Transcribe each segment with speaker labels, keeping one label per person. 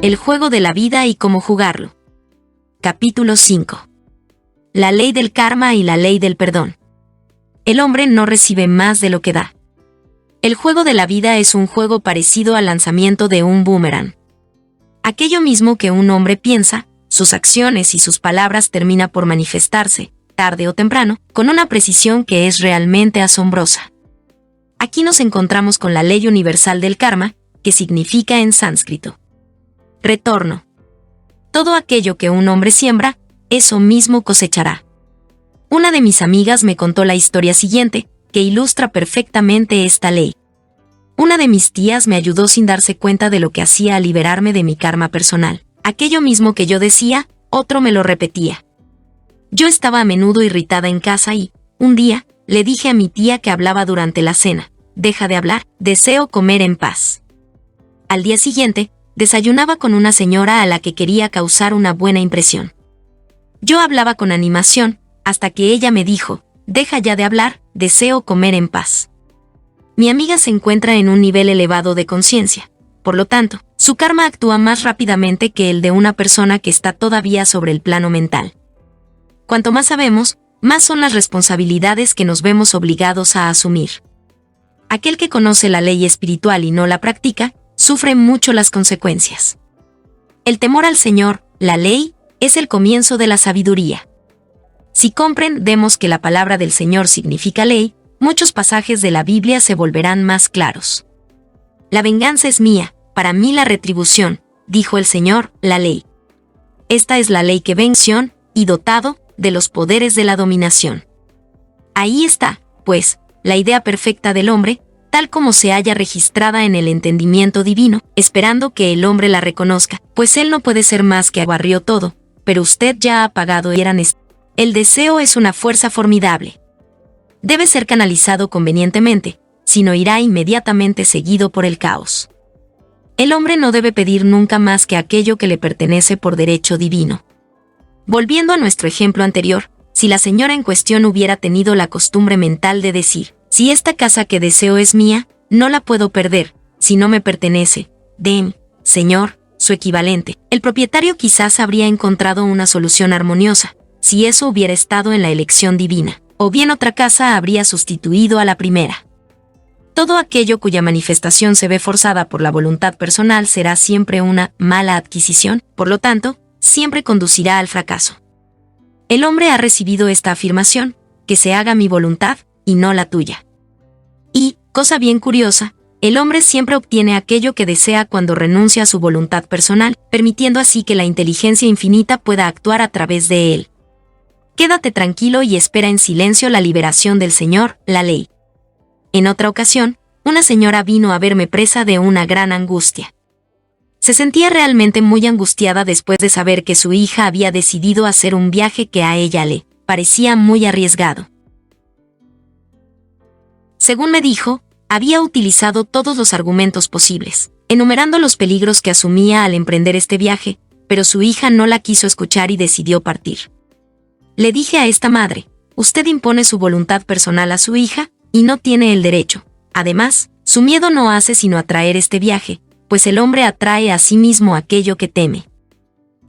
Speaker 1: El juego de la vida y cómo jugarlo. Capítulo 5. La ley del karma y la ley del perdón. El hombre no recibe más de lo que da. El juego de la vida es un juego parecido al lanzamiento de un boomerang. Aquello mismo que un hombre piensa, sus acciones y sus palabras termina por manifestarse, tarde o temprano, con una precisión que es realmente asombrosa. Aquí nos encontramos con la ley universal del karma, que significa en sánscrito retorno. Todo aquello que un hombre siembra, eso mismo cosechará. Una de mis amigas me contó la historia siguiente, que ilustra perfectamente esta ley. Una de mis tías me ayudó sin darse cuenta de lo que hacía al liberarme de mi karma personal. Aquello mismo que yo decía, otro me lo repetía. Yo estaba a menudo irritada en casa y, un día, le dije a mi tía que hablaba durante la cena: deja de hablar, deseo comer en paz. Al día siguiente, desayunaba con una señora a la que quería causar una buena impresión. Yo hablaba con animación, hasta que ella me dijo: deja ya de hablar, deseo comer en paz. Mi amiga se encuentra en un nivel elevado de conciencia. Por lo tanto, su karma actúa más rápidamente que el de una persona que está todavía sobre el plano mental. Cuanto más sabemos, más son las responsabilidades que nos vemos obligados a asumir. Aquel que conoce la ley espiritual y no la practica, sufre mucho las consecuencias. El temor al Señor, la ley, es el comienzo de la sabiduría. Si comprendemos que la palabra del Señor significa ley, muchos pasajes de la Biblia se volverán más claros. La venganza es mía, para mí la retribución, dijo el Señor, la ley. Esta es la ley que venció, y dotado de los poderes de la dominación. Ahí está, pues, la idea perfecta del hombre, tal como se halla registrada en el entendimiento divino, esperando que el hombre la reconozca, pues él no puede ser más que aguarrió todo, pero usted ya ha pagado y eran. El deseo es una fuerza formidable. Debe ser canalizado convenientemente, si no irá inmediatamente seguido por el caos. El hombre no debe pedir nunca más que aquello que le pertenece por derecho divino. Volviendo a nuestro ejemplo anterior, si la señora en cuestión hubiera tenido la costumbre mental de decir: si esta casa que deseo es mía, no la puedo perder, si no me pertenece, déme, Señor, su equivalente. El propietario quizás habría encontrado una solución armoniosa, si eso hubiera estado en la elección divina, o bien otra casa habría sustituido a la primera. Todo aquello cuya manifestación se ve forzada por la voluntad personal será siempre una mala adquisición, por lo tanto, siempre conducirá al fracaso. El hombre ha recibido esta afirmación: que se haga mi voluntad, y no la tuya. Y, cosa bien curiosa, el hombre siempre obtiene aquello que desea cuando renuncia a su voluntad personal, permitiendo así que la inteligencia infinita pueda actuar a través de él. Quédate tranquilo y espera en silencio la liberación del Señor, la ley. En otra ocasión, una señora vino a verme presa de una gran angustia. Se sentía realmente muy angustiada después de saber que su hija había decidido hacer un viaje que a ella le parecía muy arriesgado. Según me dijo, había utilizado todos los argumentos posibles, enumerando los peligros que asumía al emprender este viaje, pero su hija no la quiso escuchar y decidió partir. Le dije a esta madre: usted impone su voluntad personal a su hija, y no tiene el derecho. Además, su miedo no hace sino atraer este viaje, pues el hombre atrae a sí mismo aquello que teme.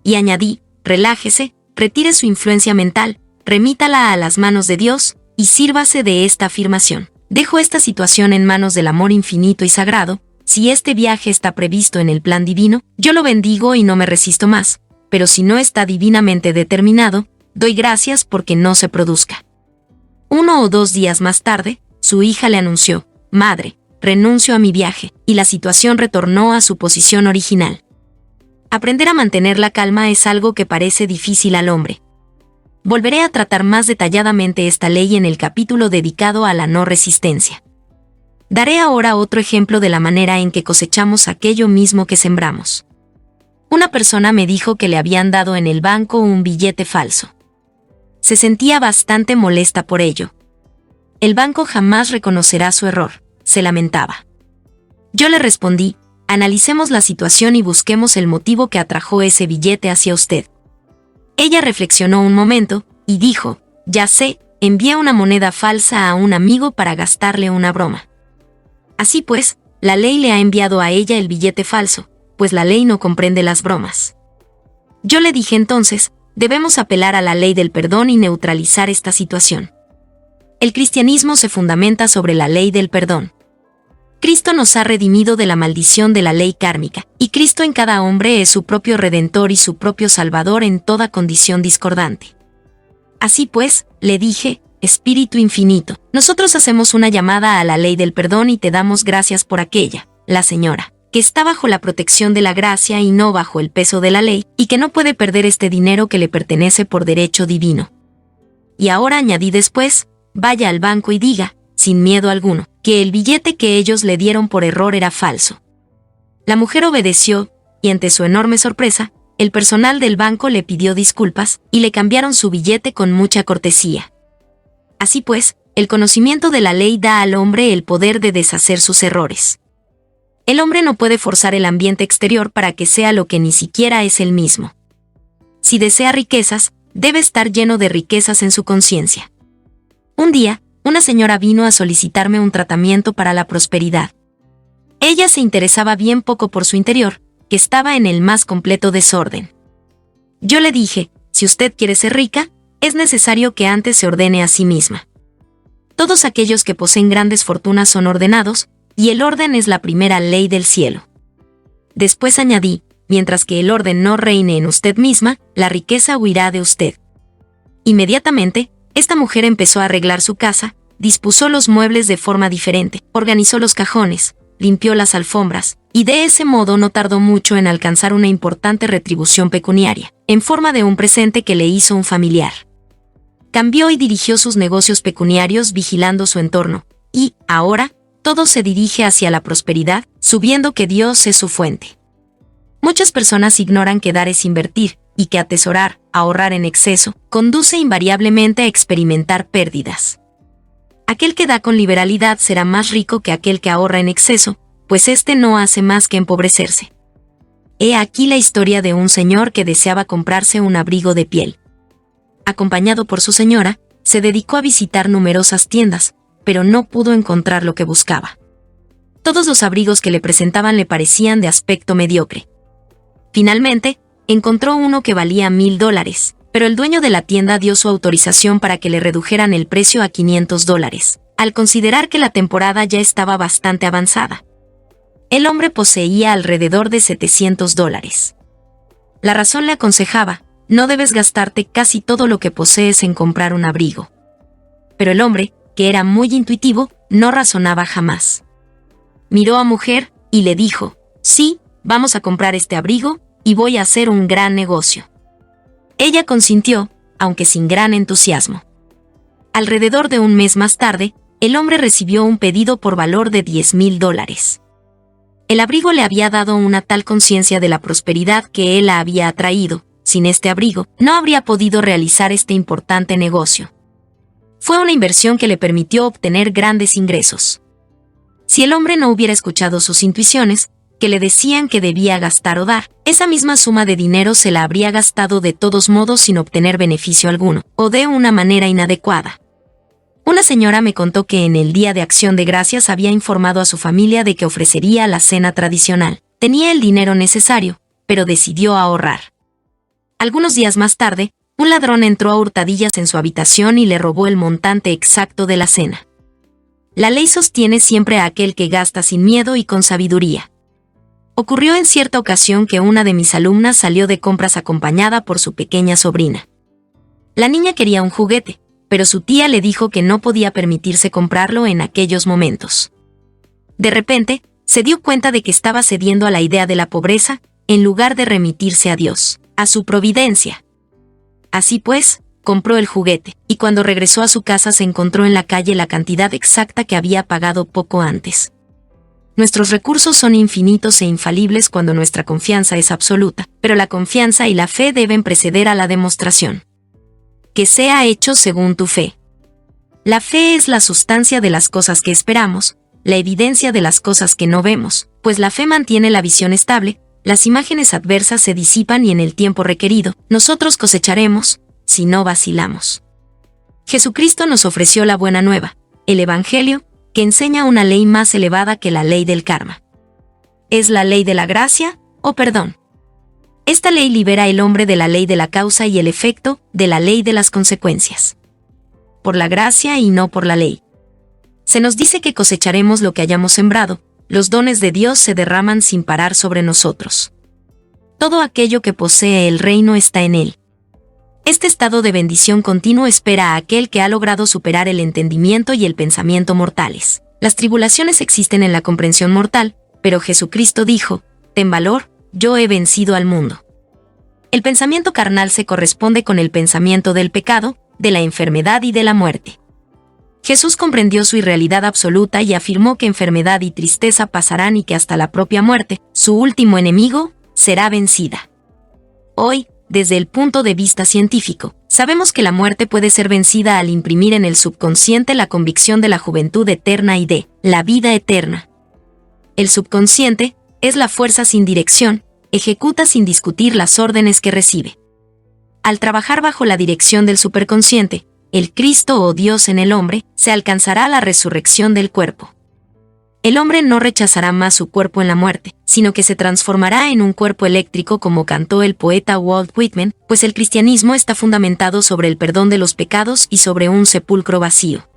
Speaker 1: Y añadí: relájese, retire su influencia mental, remítala a las manos de Dios, y sírvase de esta afirmación: dejo esta situación en manos del amor infinito y sagrado. Si este viaje está previsto en el plan divino, yo lo bendigo y no me resisto más, pero si no está divinamente determinado, doy gracias porque no se produzca. 1 o 2 días más tarde, su hija le anunció: madre, renuncio a mi viaje, y la situación retornó a su posición original. Aprender a mantener la calma es algo que parece difícil al hombre. Volveré a tratar más detalladamente esta ley en el capítulo dedicado a la no resistencia. Daré ahora otro ejemplo de la manera en que cosechamos aquello mismo que sembramos. Una persona me dijo que le habían dado en el banco un billete falso. Se sentía bastante molesta por ello. El banco jamás reconocerá su error, se lamentaba. Yo le respondí: analicemos la situación y busquemos el motivo que atrajo ese billete hacia usted. Ella reflexionó un momento, y dijo: ya sé, envié una moneda falsa a un amigo para gastarle una broma. Así pues, la ley le ha enviado a ella el billete falso, pues la ley no comprende las bromas. Yo le dije entonces, debemos apelar a la ley del perdón y neutralizar esta situación. El cristianismo se fundamenta sobre la ley del perdón. Cristo nos ha redimido de la maldición de la ley kármica, y Cristo en cada hombre es su propio Redentor y su propio Salvador en toda condición discordante. Así pues, le dije, Espíritu infinito, nosotros hacemos una llamada a la ley del perdón y te damos gracias por aquella, la señora, que está bajo la protección de la gracia y no bajo el peso de la ley, y que no puede perder este dinero que le pertenece por derecho divino. Y ahora añadí después, vaya al banco y diga, sin miedo alguno, que el billete que ellos le dieron por error era falso. La mujer obedeció, y ante su enorme sorpresa, el personal del banco le pidió disculpas, y le cambiaron su billete con mucha cortesía. Así pues, el conocimiento de la ley da al hombre el poder de deshacer sus errores. El hombre no puede forzar el ambiente exterior para que sea lo que ni siquiera es él mismo. Si desea riquezas, debe estar lleno de riquezas en su conciencia. Un día, una señora vino a solicitarme un tratamiento para la prosperidad. Ella se interesaba bien poco por su interior, que estaba en el más completo desorden. Yo le dije, si usted quiere ser rica, es necesario que antes se ordene a sí misma. Todos aquellos que poseen grandes fortunas son ordenados, y el orden es la primera ley del cielo. Después añadí, mientras que el orden no reine en usted misma, la riqueza huirá de usted. Inmediatamente, esta mujer empezó a arreglar su casa, dispuso los muebles de forma diferente, organizó los cajones, limpió las alfombras, y de ese modo no tardó mucho en alcanzar una importante retribución pecuniaria, en forma de un presente que le hizo un familiar. Cambió y dirigió sus negocios pecuniarios vigilando su entorno, y, ahora, todo se dirige hacia la prosperidad, sabiendo que Dios es su fuente. Muchas personas ignoran que dar es invertir, y que atesorar, ahorrar en exceso, conduce invariablemente a experimentar pérdidas. Aquel que da con liberalidad será más rico que aquel que ahorra en exceso, pues éste no hace más que empobrecerse. He aquí la historia de un señor que deseaba comprarse un abrigo de piel. Acompañado por su señora, se dedicó a visitar numerosas tiendas, pero no pudo encontrar lo que buscaba. Todos los abrigos que le presentaban le parecían de aspecto mediocre. Finalmente, encontró uno que valía $1,000, pero el dueño de la tienda dio su autorización para que le redujeran el precio a $500, al considerar que la temporada ya estaba bastante avanzada. El hombre poseía alrededor de $700. La razón le aconsejaba, no debes gastarte casi todo lo que posees en comprar un abrigo. Pero el hombre, que era muy intuitivo, no razonaba jamás. Miró a mujer, y le dijo, sí, vamos a comprar este abrigo, y voy a hacer un gran negocio. Ella consintió, aunque sin gran entusiasmo. Alrededor de un mes más tarde, el hombre recibió un pedido por valor de $10,000. El abrigo le había dado una tal conciencia de la prosperidad que él la había atraído. Sin este abrigo, no habría podido realizar este importante negocio. Fue una inversión que le permitió obtener grandes ingresos. Si el hombre no hubiera escuchado sus intuiciones, que le decían que debía gastar o dar, esa misma suma de dinero se la habría gastado de todos modos sin obtener beneficio alguno, o de una manera inadecuada. Una señora me contó que en el Día de Acción de Gracias había informado a su familia de que ofrecería la cena tradicional. Tenía el dinero necesario, pero decidió ahorrar. Algunos días más tarde, un ladrón entró a hurtadillas en su habitación y le robó el montante exacto de la cena. La ley sostiene siempre a aquel que gasta sin miedo y con sabiduría. Ocurrió en cierta ocasión que una de mis alumnas salió de compras acompañada por su pequeña sobrina. La niña quería un juguete, pero su tía le dijo que no podía permitirse comprarlo en aquellos momentos. De repente, se dio cuenta de que estaba cediendo a la idea de la pobreza, en lugar de remitirse a Dios, a su providencia. Así pues, compró el juguete, y cuando regresó a su casa se encontró en la calle la cantidad exacta que había pagado poco antes. Nuestros recursos son infinitos e infalibles cuando nuestra confianza es absoluta, pero la confianza y la fe deben preceder a la demostración. Que sea hecho según tu fe. La fe es la sustancia de las cosas que esperamos, la evidencia de las cosas que no vemos, pues la fe mantiene la visión estable, las imágenes adversas se disipan y en el tiempo requerido, nosotros cosecharemos, si no vacilamos. Jesucristo nos ofreció la buena nueva, el Evangelio, que enseña una ley más elevada que la ley del karma. Es la ley de la gracia, o perdón. Esta ley libera al hombre de la ley de la causa y el efecto, de la ley de las consecuencias. Por la gracia y no por la ley. Se nos dice que cosecharemos lo que hayamos sembrado, los dones de Dios se derraman sin parar sobre nosotros. Todo aquello que posee el reino está en él. Este estado de bendición continuo espera a aquel que ha logrado superar el entendimiento y el pensamiento mortales. Las tribulaciones existen en la comprensión mortal, pero Jesucristo dijo, «Ten valor, yo he vencido al mundo». El pensamiento carnal se corresponde con el pensamiento del pecado, de la enfermedad y de la muerte. Jesús comprendió su irrealidad absoluta y afirmó que enfermedad y tristeza pasarán y que hasta la propia muerte, su último enemigo, será vencida. Hoy, desde el punto de vista científico, sabemos que la muerte puede ser vencida al imprimir en el subconsciente la convicción de la juventud eterna y de la vida eterna. El subconsciente es la fuerza sin dirección, ejecuta sin discutir las órdenes que recibe. Al trabajar bajo la dirección del superconsciente, el Cristo o Dios en el hombre, se alcanzará la resurrección del cuerpo. El hombre no rechazará más su cuerpo en la muerte, sino que se transformará en un cuerpo eléctrico como cantó el poeta Walt Whitman, pues el cristianismo está fundamentado sobre el perdón de los pecados y sobre un sepulcro vacío.